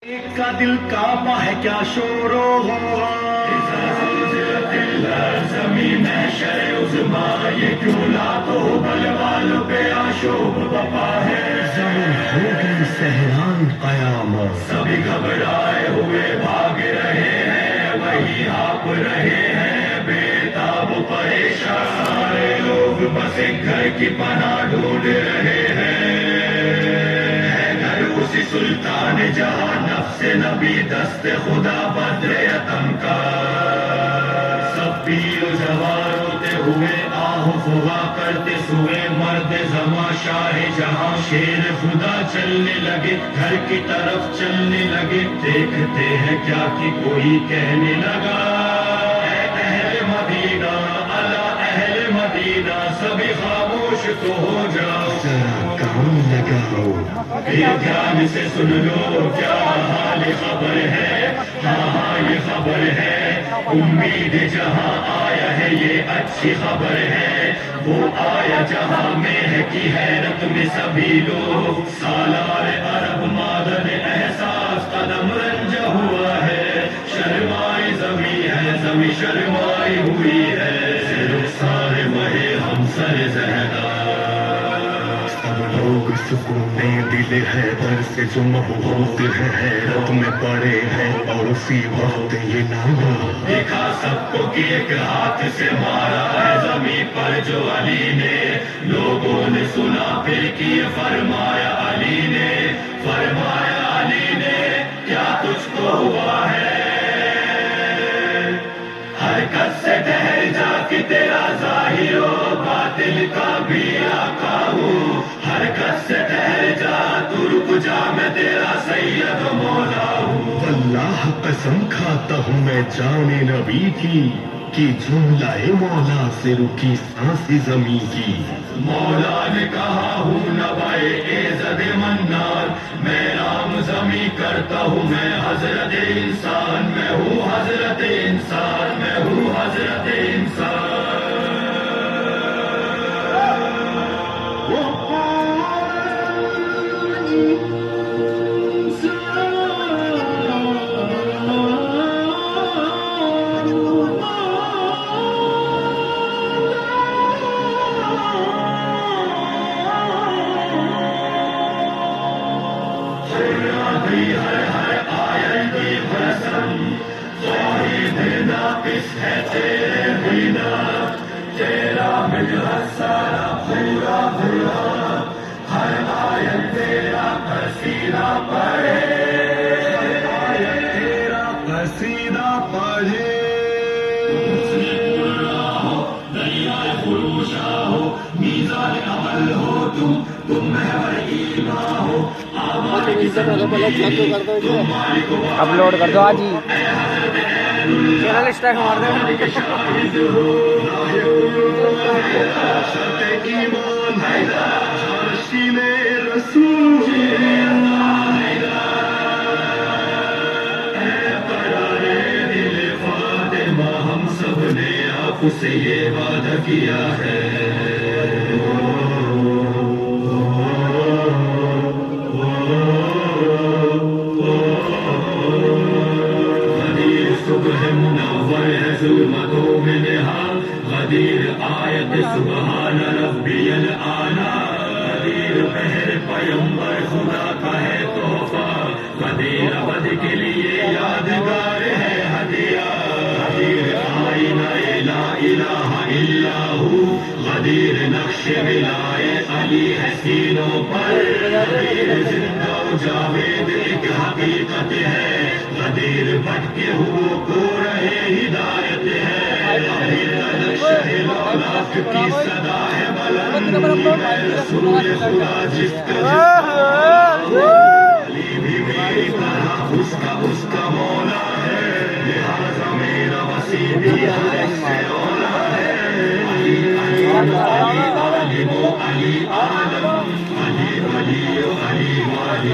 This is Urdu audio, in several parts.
ایک کا دل کعبہ ہے کیا شور و غوغا، زمین محشر عظما یہ کیوں لاتو بل والوں پہ آشوب بپا ہے، زمین ہوگی سہران قیامت، سبھی گھبرائے ہوئے بھاگ رہے ہیں، وہی ہاپ رہے ہیں بےتاب پریشان، سارے لوگ بس ایک گھر کی پناہ ڈھونڈ رہے ہیں، اسی سلطان جہاں نفس نبی دست خدا بدر یتم کا، سب پیر و جوان روتے ہوئے آہ فغا کرتے سوئے مرد زماں شاہ جہاں، شیر خدا چلنے لگے گھر کی طرف چلنے لگے، دیکھتے ہیں کیا کہ کوئی کہنے لگا اے اہل مدینہ الا اہل مدینہ، سبھی خاموش تو ہو جاؤ ذرا کام لگاؤ، یہ دھیان سے سن لو کیا حال خبر ہے، ہاں ہاں یہ خبر ہے، امید جہاں آیا ہے یہ اچھی خبر ہے، وہ آیا جہاں میں ہے کی حیرت میں سبھی لوگ، سالار عرب مادن احساس قدم رنجا ہوا ہے، شرمائی زمیں ہے زمیں شرمائی ہوئی ہے، رخسار مہے ہم سر زہدہ، لوگ سکون دل حیدر سے جو مبہوت ہے حیرت میں پڑے ہیں، اور اسی وقت یہ نام دیکھا سب کو کہ ایک ہاتھ سے مارا ہے زمین پر جو علی نے، لوگوں نے سنا پھر کہ فرمایا علی نے، فرمایا علی نے کیا تجھ کو ہوا ہے، حرکت سے ٹھہر جا کہ تیرا ظاہر و باطل کا بھی آقا ہوں، حرکت سے ٹھہر جا تو رک جا میں تیرا سید و مولا ہوں، واللہ قسم کھاتا ہوں میں جان نبی کی کہ جملہ مولا سے رکی سانس زمین کی، مولا نے کہا ہوں نوائے ایزد منان، میں رام زمیں کرتا ہوں میں حضرت انسان، میں ہوں حضرت انسان، میں ہوں حضرت انسان، ہے تیرے بنا تیرا مجھت سارا پورا بھلا، ہر آیت تیرا قصیدہ پڑھے، ہر آیت تیرا قصیدہ پڑھے، ہو دریائے خروشہ ہو میزان عمل ہو تم محور ایمان ہو، اپلوڈ کر دو آج ہی چینل اسٹیک مار دے، ہم سب نے آپ سے یہ وعدہ کیا ہے، منور ہے ظلمتوں میں نہال، غدیر آیت سبحان ربی الاعلیٰ، غدیر بہر پیمبر خدا کا ہے تحفہ، غدیر ابد کے لیے یادگار ہے ہدیہ، غدیر آئینہ لا الہ الا ہو، غدیر نقش ولائے علی ہے سینوں پر، غدیر زندہ و جاوید ایک حقیقت ہے، غدیر بھٹکے ہو کو رہے ہدایت ہے، غدیر نقشہ لولاک کی صدا ہے بلند، رسول خدا جس کا علی بھی میری طرح اس کا مولا ہے، لہذا میرا وسیع بھی ہے سے اولا ہے، علی علی علی عالم علی عالم علی ولی علی والی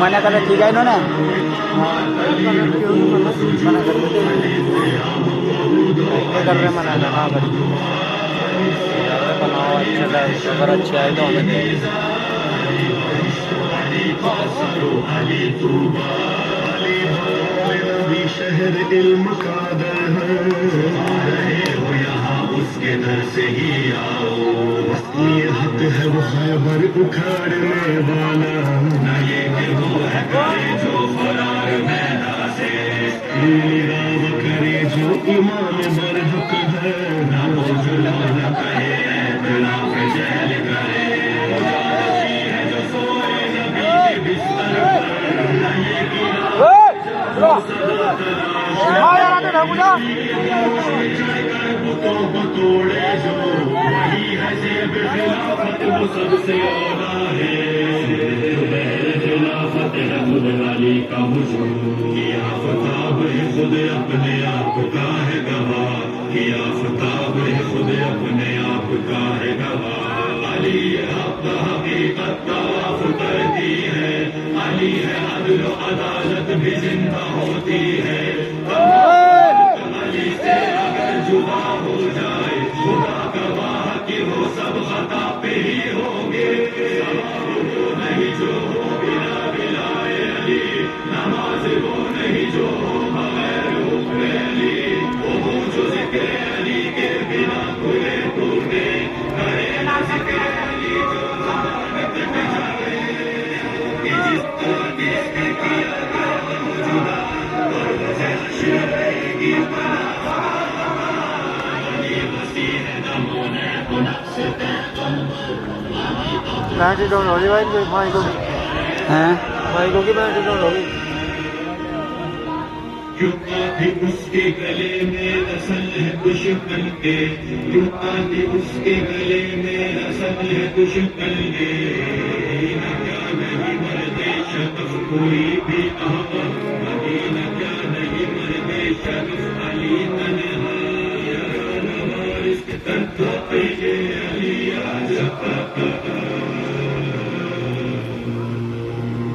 منع کر رکھی گا انہوں نے منع کر رہے منع ہاں بناؤ اچھا اگر اچھا ہے تو ہمیں شہر علم کا در رہے ہو یہاں اس کے در سے ہی آؤ، یہ حق ہے وہ خیبر اکھاڑنے والا، نہ یہ کہ وہ ہے کرے جو فرار میدان سے، راو کرے جو امام برحق ہے، نہ وہ ظلم نہ کہے اعتراف جہل کرے، ہے جو سوئے نبی کے بستر پر، نہ یہ گرا توڑے جو وہی ہے زیب خلافت وہ سب سے اولا ہے، خلافت ہے خود علی کا حضور، کیا فتاب ہے خود اپنے آپ کا ہے گواہ، کیا فتاب ہے خود اپنے آپ کا ہے گواہ، علی حق حقیقت طواف کرتی ہے، علی ہے عدل و عدالت بھی زندہ ہوتی ہے، علی سے اگر جدا ہو جائے خدا گواہ کہ وہ سب خطا پہ ہی ہوں گے، وہ نہیں جو ہو بنا بلائے علی، نماز وہ نہیں جو ہو بغیر حکم علی، وہ جو ذکر علی کے بنا کھلے ٹوٹے، کرے نہ ذکر علی جو زبان کٹ جائے، کہ جس کو جس نے کیا جدا اور مجھے رہے گی بیٹری ڈاؤن ہو رہی بھائی کو کی بیٹری ڈاؤن ہو گئی، کیوں آتی اس کے گلے میں رسل ہے دشمن کے، کیوں آتی اس کے گلے میں رسل ہے دشمن کے، نہ کیا نہیں مردے شگف کوئی بھی احمد، مدینہ کیا نہیں مردے شگف علی تنہا، یا نوارس کرتا پہ علی آجا